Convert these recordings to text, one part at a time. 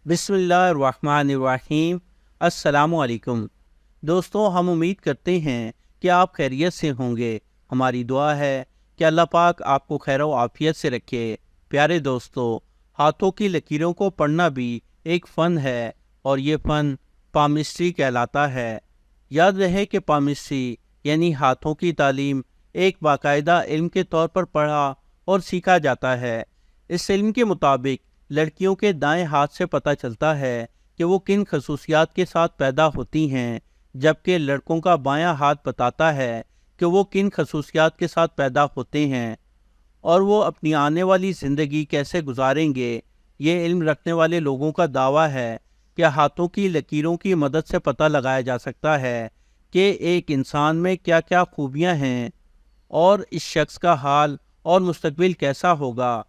بسم اللہ الرحمن الرحیم۔ السلام علیکم دوستوں، ہم امید کرتے ہیں کہ آپ خیریت سے ہوں گے۔ ہماری دعا ہے کہ اللہ پاک آپ کو خیر و عافیت سے رکھے۔ پیارے دوستوں، ہاتھوں کی لکیروں کو پڑھنا بھی ایک فن ہے، اور یہ فن پامسٹری کہلاتا ہے۔ یاد رہے کہ پامسٹری یعنی ہاتھوں کی تعلیم ایک باقاعدہ علم کے طور پر پڑھا اور سیکھا جاتا ہے۔ اس علم کے مطابق لڑکیوں کے دائیں ہاتھ سے پتہ چلتا ہے کہ وہ کن خصوصیات کے ساتھ پیدا ہوتی ہیں، جبکہ لڑکوں کا بایاں ہاتھ بتاتا ہے کہ وہ کن خصوصیات کے ساتھ پیدا ہوتے ہیں اور وہ اپنی آنے والی زندگی کیسے گزاریں گے۔ یہ علم رکھنے والے لوگوں کا دعویٰ ہے کہ ہاتھوں کی لکیروں کی مدد سے پتہ لگایا جا سکتا ہے کہ ایک انسان میں کیا کیا خوبیاں ہیں اور اس شخص کا حال اور مستقبل کیسا ہوگا۔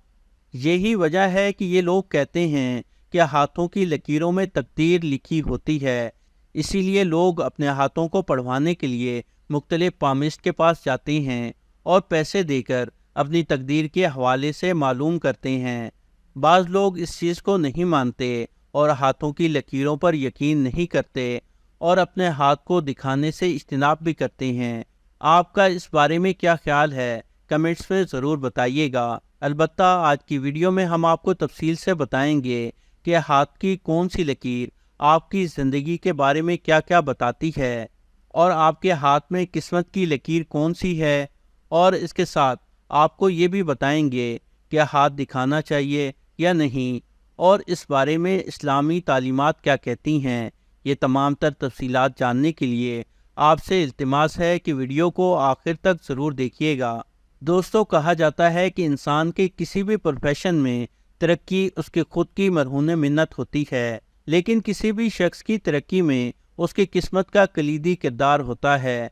یہی وجہ ہے کہ یہ لوگ کہتے ہیں کہ ہاتھوں کی لکیروں میں تقدیر لکھی ہوتی ہے۔ اسی لیے لوگ اپنے ہاتھوں کو پڑھوانے کے لیے مختلف پامسٹ کے پاس جاتے ہیں اور پیسے دے کر اپنی تقدیر کے حوالے سے معلوم کرتے ہیں۔ بعض لوگ اس چیز کو نہیں مانتے اور ہاتھوں کی لکیروں پر یقین نہیں کرتے اور اپنے ہاتھ کو دکھانے سے اجتناب بھی کرتے ہیں۔ آپ کا اس بارے میں کیا خیال ہے؟ کمنٹس میں ضرور بتائیے گا۔ البتہ آج کی ویڈیو میں ہم آپ کو تفصیل سے بتائیں گے کہ ہاتھ کی کون سی لکیر آپ کی زندگی کے بارے میں کیا کیا بتاتی ہے، اور آپ کے ہاتھ میں قسمت کی لکیر کون سی ہے، اور اس کے ساتھ آپ کو یہ بھی بتائیں گے کہ ہاتھ دکھانا چاہیے یا نہیں، اور اس بارے میں اسلامی تعلیمات کیا کہتی ہیں۔ یہ تمام تر تفصیلات جاننے کے لیے آپ سے التماس ہے کہ ویڈیو کو آخر تک ضرور دیکھیے گا۔ دوستو، کہا جاتا ہے کہ انسان کے کسی بھی پروفیشن میں ترقی اس کے خود کی مرہون منت ہوتی ہے، لیکن کسی بھی شخص کی ترقی میں اس کی قسمت کا کلیدی کردار ہوتا ہے،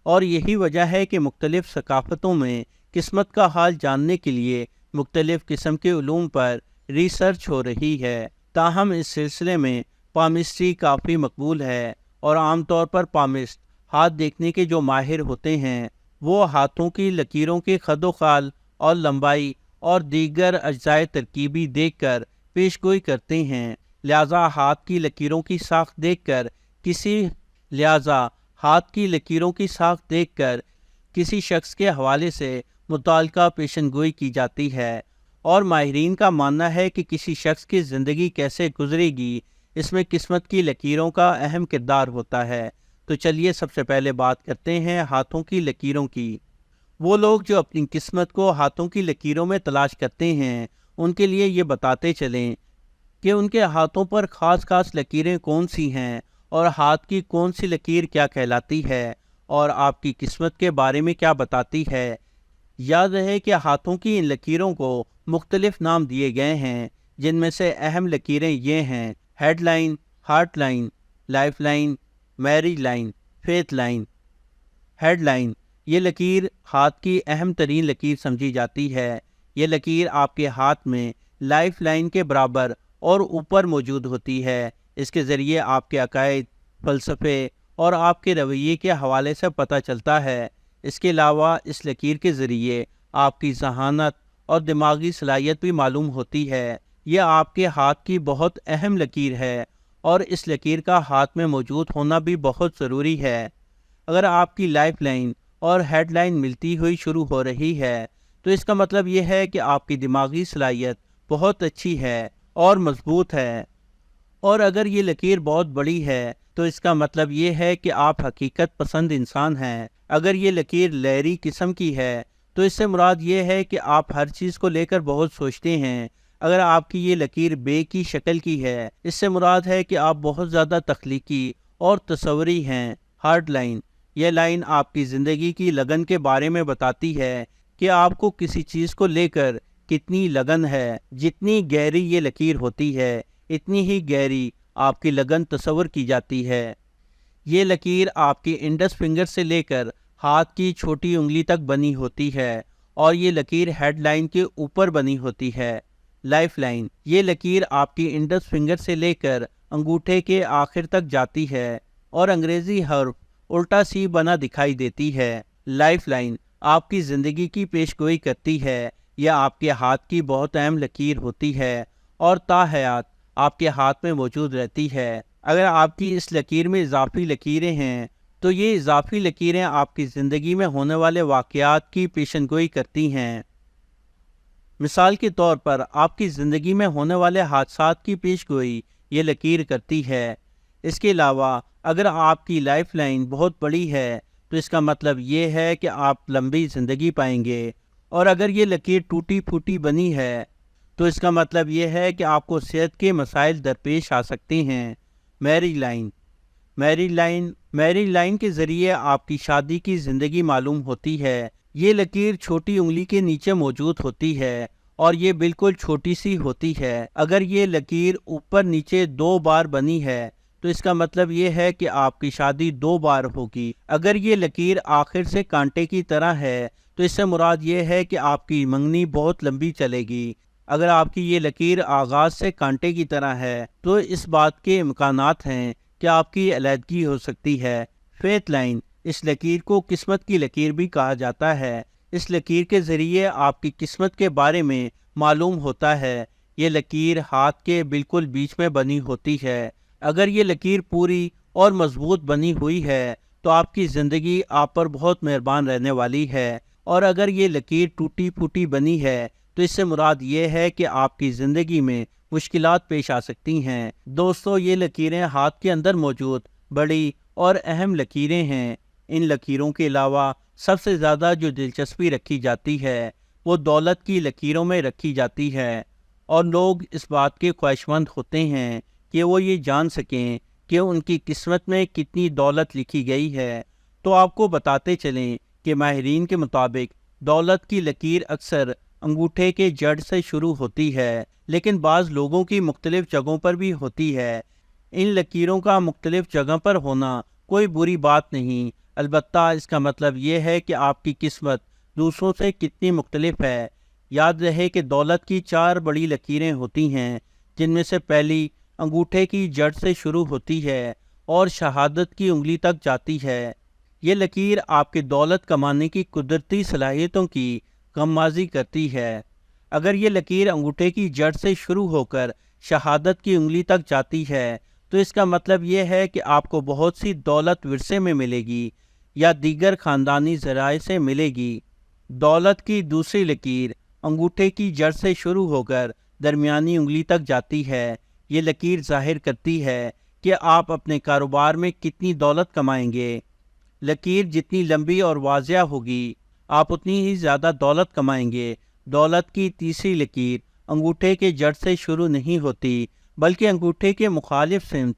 اور یہی وجہ ہے کہ مختلف ثقافتوں میں قسمت کا حال جاننے کے لیے مختلف قسم کے علوم پر ریسرچ ہو رہی ہے۔ تاہم اس سلسلے میں پامسٹری کافی مقبول ہے، اور عام طور پر پامسٹ ہاتھ دیکھنے کے جو ماہر ہوتے ہیں وہ ہاتھوں کی لکیروں کے خد و خال اور لمبائی اور دیگر اجزائے ترکیبی دیکھ کر پیش گوئی کرتے ہیں۔ لہٰذا ہاتھ کی لکیروں کی ساخت دیکھ کر کسی شخص کے حوالے سے متعلقہ پیشن گوئی کی جاتی ہے، اور ماہرین کا ماننا ہے کہ کسی شخص کی زندگی کیسے گزرے گی اس میں قسمت کی لکیروں کا اہم کردار ہوتا ہے۔ تو چلیے سب سے پہلے بات کرتے ہیں ہاتھوں کی لکیروں کی۔ وہ لوگ جو اپنی قسمت کو ہاتھوں کی لکیروں میں تلاش کرتے ہیں، ان کے لیے یہ بتاتے چلیں کہ ان کے ہاتھوں پر خاص خاص لکیریں کون سی ہیں، اور ہاتھ کی کون سی لکیر کیا کہلاتی ہے، اور آپ کی قسمت کے بارے میں کیا بتاتی ہے۔ یاد رہے کہ ہاتھوں کی ان لکیروں کو مختلف نام دیے گئے ہیں، جن میں سے اہم لکیریں یہ ہیں: head line, heart line, life line, marriage line, faith line. Head line یہ لکیر ہاتھ کی اہم ترین لکیر سمجھی جاتی ہے۔ یہ لکیر آپ کے ہاتھ میں لائف لائن کے برابر اور اوپر موجود ہوتی ہے۔ اس کے ذریعے آپ کے عقائد، فلسفے اور آپ کے رویے کے حوالے سے پتہ چلتا ہے۔ اس کے علاوہ اس لکیر کے ذریعے آپ کی ذہانت اور دماغی صلاحیت بھی معلوم ہوتی ہے۔ یہ آپ کے ہاتھ کی بہت اہم لکیر ہے، اور اس لکیر کا ہاتھ میں موجود ہونا بھی بہت ضروری ہے۔ اگر آپ کی لائف لائن اور ہیڈ لائن ملتی ہوئی شروع ہو رہی ہے تو اس کا مطلب یہ ہے کہ آپ کی دماغی صلاحیت بہت اچھی ہے اور مضبوط ہے، اور اگر یہ لکیر بہت بڑی ہے تو اس کا مطلب یہ ہے کہ آپ حقیقت پسند انسان ہیں۔ اگر یہ لکیر لیری قسم کی ہے تو اس سے مراد یہ ہے کہ آپ ہر چیز کو لے کر بہت سوچتے ہیں۔ اگر آپ کی یہ لکیر بے کی شکل کی ہے، اس سے مراد ہے کہ آپ بہت زیادہ تخلیقی اور تصوری ہیں۔ ہارٹ لائن یہ لائن آپ کی زندگی کی لگن کے بارے میں بتاتی ہے کہ آپ کو کسی چیز کو لے کر کتنی لگن ہے۔ جتنی گہری یہ لکیر ہوتی ہے، اتنی ہی گہری آپ کی لگن تصور کی جاتی ہے۔ یہ لکیر آپ کی انڈس فنگر سے لے کر ہاتھ کی چھوٹی انگلی تک بنی ہوتی ہے، اور یہ لکیر ہیڈ لائن کے اوپر بنی ہوتی ہے۔ لائف لائن یہ لکیر آپ کی انڈس فنگر سے لے کر انگوٹھے کے آخر تک جاتی ہے، اور انگریزی حرف الٹا سی بنا دکھائی دیتی ہے۔ لائف لائن آپ کی زندگی کی پیش گوئی کرتی ہے۔ یہ آپ کے ہاتھ کی بہت اہم لکیر ہوتی ہے، اور تا حیات آپ کے ہاتھ میں موجود رہتی ہے۔ اگر آپ کی اس لکیر میں اضافی لکیریں ہیں تو یہ اضافی لکیریں آپ کی زندگی میں ہونے والے واقعات کی پیشن گوئی کرتی ہیں۔ مثال کے طور پر آپ کی زندگی میں ہونے والے حادثات کی پیش گوئی یہ لکیر کرتی ہے۔ اس کے علاوہ اگر آپ کی لائف لائن بہت بڑی ہے تو اس کا مطلب یہ ہے کہ آپ لمبی زندگی پائیں گے، اور اگر یہ لکیر ٹوٹی پھوٹی بنی ہے تو اس کا مطلب یہ ہے کہ آپ کو صحت کے مسائل درپیش آ سکتے ہیں۔ میری لائن کے ذریعے آپ کی شادی کی زندگی معلوم ہوتی ہے۔ یہ لکیر چھوٹی انگلی کے نیچے موجود ہوتی ہے اور یہ بالکل چھوٹی سی ہوتی ہے۔ اگر یہ لکیر اوپر نیچے 2 بار بنی ہے تو اس کا مطلب یہ ہے کہ آپ کی شادی 2 بار ہوگی۔ اگر یہ لکیر آخر سے کانٹے کی طرح ہے تو اس سے مراد یہ ہے کہ آپ کی منگنی بہت لمبی چلے گی۔ اگر آپ کی یہ لکیر آغاز سے کانٹے کی طرح ہے تو اس بات کے امکانات ہیں کہ آپ کی علیحدگی ہو سکتی ہے۔ فیتھ لائن، اس لکیر کو قسمت کی لکیر بھی کہا جاتا ہے۔ اس لکیر کے ذریعے آپ کی قسمت کے بارے میں معلوم ہوتا ہے۔ یہ لکیر ہاتھ کے بالکل بیچ میں بنی ہوتی ہے۔ اگر یہ لکیر پوری اور مضبوط بنی ہوئی ہے تو آپ کی زندگی آپ پر بہت مہربان رہنے والی ہے، اور اگر یہ لکیر ٹوٹی پھوٹی بنی ہے تو اس سے مراد یہ ہے کہ آپ کی زندگی میں مشکلات پیش آ سکتی ہیں۔ دوستو، یہ لکیریں ہاتھ کے اندر موجود بڑی اور اہم لکیریں ہیں۔ ان لکیروں کے علاوہ سب سے زیادہ جو دلچسپی رکھی جاتی ہے وہ دولت کی لکیروں میں رکھی جاتی ہے، اور لوگ اس بات کے خواہشمند ہوتے ہیں کہ وہ یہ جان سکیں کہ ان کی قسمت میں کتنی دولت لکھی گئی ہے۔ تو آپ کو بتاتے چلیں کہ ماہرین کے مطابق دولت کی لکیر اکثر انگوٹھے کے جڑ سے شروع ہوتی ہے، لیکن بعض لوگوں کی مختلف جگہوں پر بھی ہوتی ہے۔ ان لکیروں کا مختلف جگہ پر ہونا کوئی بری بات نہیں، البتہ اس کا مطلب یہ ہے کہ آپ کی قسمت دوسروں سے کتنی مختلف ہے۔ یاد رہے کہ دولت کی 4 بڑی لکیریں ہوتی ہیں، جن میں سے پہلی انگوٹھے کی جڑ سے شروع ہوتی ہے اور شہادت کی انگلی تک جاتی ہے۔ یہ لکیر آپ کے دولت کمانے کی قدرتی صلاحیتوں کی غمازی کرتی ہے۔ اگر یہ لکیر انگوٹھے کی جڑ سے شروع ہو کر شہادت کی انگلی تک جاتی ہے تو اس کا مطلب یہ ہے کہ آپ کو بہت سی دولت ورثے میں ملے گی یا دیگر خاندانی ذرائع سے ملے گی۔ دولت کی دوسری لکیر انگوٹھے کی جڑ سے شروع ہو کر درمیانی انگلی تک جاتی ہے۔ یہ لکیر ظاہر کرتی ہے کہ آپ اپنے کاروبار میں کتنی دولت کمائیں گے۔ لکیر جتنی لمبی اور واضح ہوگی آپ اتنی ہی زیادہ دولت کمائیں گے۔ دولت کی تیسری لکیر انگوٹھے کے جڑ سے شروع نہیں ہوتی بلکہ انگوٹھے کے مخالف سمت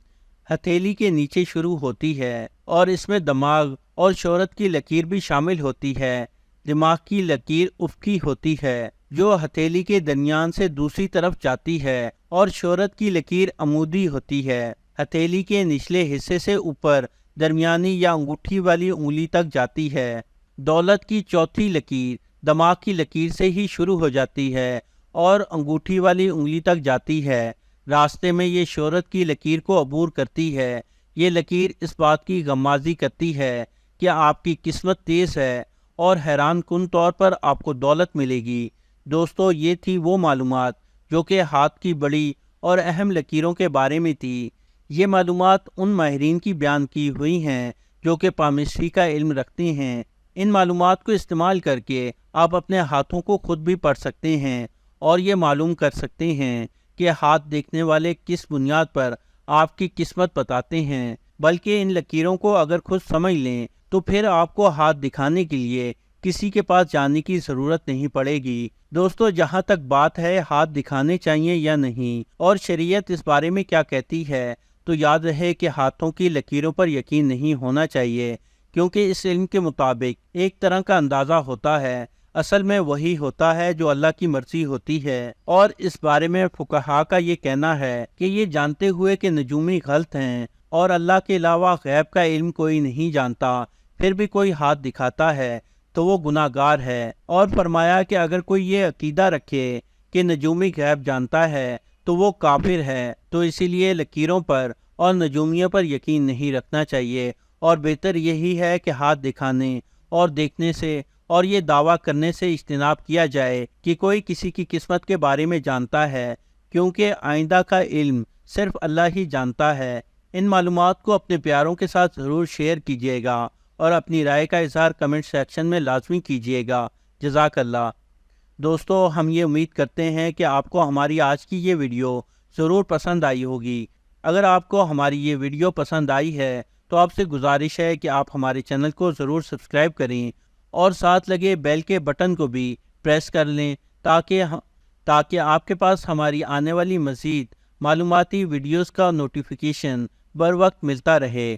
ہتھیلی کے نیچے شروع ہوتی ہے، اور اس میں دماغ اور شہرت کی لکیر بھی شامل ہوتی ہے۔ دماغ کی لکیر افقی ہوتی ہے جو ہتھیلی کے درمیان سے دوسری طرف جاتی ہے، اور شہرت کی لکیر عمودی ہوتی ہے، ہتھیلی کے نچلے حصے سے اوپر درمیانی یا انگوٹھی والی انگلی تک جاتی ہے۔ دولت کی چوتھی لکیر دماغ کی لکیر سے ہی شروع ہو جاتی ہے اور انگوٹھی والی انگلی تک جاتی ہے۔ راستے میں یہ شہرت کی لکیر کو عبور کرتی ہے۔ یہ لکیر اس بات کی غمازی کرتی ہے کہ آپ کی قسمت تیز ہے اور حیران کن طور پر آپ کو دولت ملے گی۔ دوستو، یہ تھی وہ معلومات جو کہ ہاتھ کی بڑی اور اہم لکیروں کے بارے میں تھی۔ یہ معلومات ان ماہرین کی بیان کی ہوئی ہیں جو کہ پامسٹری کا علم رکھتے ہیں۔ ان معلومات کو استعمال کر کے آپ اپنے ہاتھوں کو خود بھی پڑھ سکتے ہیں اور یہ معلوم کر سکتے ہیں کہ ہاتھ دیکھنے والے کس بنیاد پر آپ کی قسمت بتاتے ہیں۔ بلکہ ان لکیروں کو اگر خود سمجھ لیں تو پھر آپ کو ہاتھ دکھانے کے لیے کسی کے پاس جانے کی ضرورت نہیں پڑے گی۔ دوستو، جہاں تک بات ہے ہاتھ دکھانے چاہیے یا نہیں اور شریعت اس بارے میں کیا کہتی ہے، تو یاد رہے کہ ہاتھوں کی لکیروں پر یقین نہیں ہونا چاہیے، کیونکہ اس علم کے مطابق ایک طرح کا اندازہ ہوتا ہے، اصل میں وہی ہوتا ہے جو اللہ کی مرضی ہوتی ہے۔ اور اس بارے میں فقہا کا یہ کہنا ہے کہ یہ جانتے ہوئے کہ نجومی غلط ہیں اور اللہ کے علاوہ غیب کا علم کوئی نہیں جانتا، پھر بھی کوئی ہاتھ دکھاتا ہے تو وہ گناہ گار ہے۔ اور فرمایا کہ اگر کوئی یہ عقیدہ رکھے کہ نجومی غیب جانتا ہے تو وہ کافر ہے، تو اسی لیے لکیروں پر اور نجومیوں پر یقین نہیں رکھنا چاہیے، اور بہتر یہی ہے کہ ہاتھ دکھانے اور دیکھنے سے اور یہ دعویٰ کرنے سے اجتناب کیا جائے کہ کوئی کسی کی قسمت کے بارے میں جانتا ہے، کیونکہ آئندہ کا علم صرف اللہ ہی جانتا ہے۔ ان معلومات کو اپنے پیاروں کے ساتھ ضرور شیئر کیجیے گا اور اپنی رائے کا اظہار کمنٹ سیکشن میں لازمی کیجیے گا۔ جزاک اللہ۔ دوستو، ہم یہ امید کرتے ہیں کہ آپ کو ہماری آج کی یہ ویڈیو ضرور پسند آئی ہوگی۔ اگر آپ کو ہماری یہ ویڈیو پسند آئی ہے تو آپ سے گزارش ہے کہ آپ ہمارے چینل کو ضرور سبسکرائب کریں اور ساتھ لگے بیل کے بٹن کو بھی پریس کر لیں تاکہ آپ کے پاس ہماری آنے والی مزید معلوماتی ویڈیوز کا نوٹیفیکیشن بر وقت ملتا رہے۔